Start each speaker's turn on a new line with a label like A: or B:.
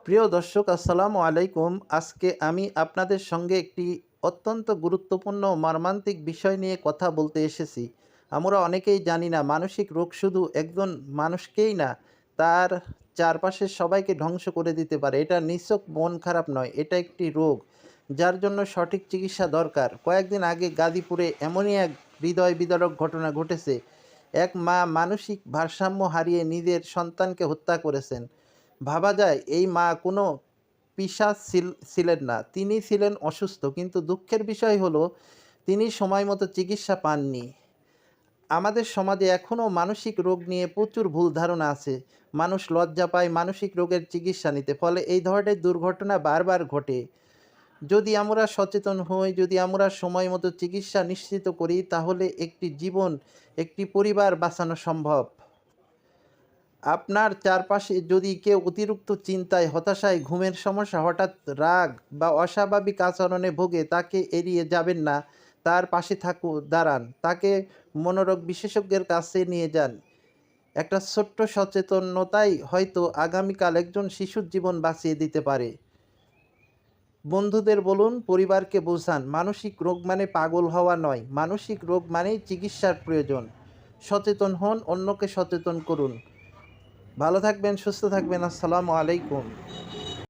A: প্রিয় দর্শক, আসসালামু আলাইকুম। আজকে আমি আপনাদের সঙ্গে একটি অত্যন্ত গুরুত্বপূর্ণ মর্মান্তিক বিষয় নিয়ে কথা বলতে এসেছি। আমরা অনেকেই জানি না মানসিক রোগ শুধু একজন মানুষকেই না, তার চারপাশের সবাইকে ধ্বংস করে দিতে পারে। এটা নিছক মন খারাপ নয়, এটা একটি রোগ যার জন্য সঠিক চিকিৎসা দরকার। কয়েকদিন আগে গাজীপুরে এমনই এক হৃদয় বিদারক ঘটনা ঘটেছে। এক মা মানসিক ভারসাম্য হারিয়ে নিজের সন্তানকে হত্যা করেছেন। ভাবা যায় এই মা কোনো পিশাচ ছিলেন না। তিনি ছিলেন অসুস্থ। কিন্তু দুঃখের বিষয় হলো তিনি সময়মতো চিকিৎসা পাননি। আমাদের সমাজে এখনও মানসিক রোগ নিয়ে প্রচুর ভুল ধারণা আছে। মানুষ লজ্জা পায় মানসিক রোগের চিকিৎসা নিতে। ফলে এই ধরনের দুর্ঘটনা বারবার ঘটে। যদি আমরা সচেতন হই, যদি আমরা সময়মতো চিকিৎসা নিশ্চিত করি, তাহলে একটি জীবন, একটি পরিবার বাঁচানো সম্ভব। আপনার চারপাশে যদি কেউ অতিরিক্ত চিন্তায়, হতাশায়, ঘুমের সমস্যা, হঠাৎ রাগ বা অস্বাভাবিক আচরণে ভোগে, তাকে এড়িয়ে যাবেন না। তার পাশে দাঁড়ান। তাকে মনোরোগ বিশেষজ্ঞের কাছে নিয়ে যান। একটা ছোট্ট সচেতনতাই হয়তো আগামীকাল একজন শিশুর জীবন বাঁচিয়ে দিতে পারে। বন্ধুদের বলুন, পরিবারকে বোঝান, মানসিক রোগ মানে পাগল হওয়া নয়। মানসিক রোগ মানেই চিকিৎসার প্রয়োজন। সচেতন হন, অন্যকে সচেতন করুন। ভালো থাকবেন, সুস্থ থাকবেন। আসসালামু আলাইকুম।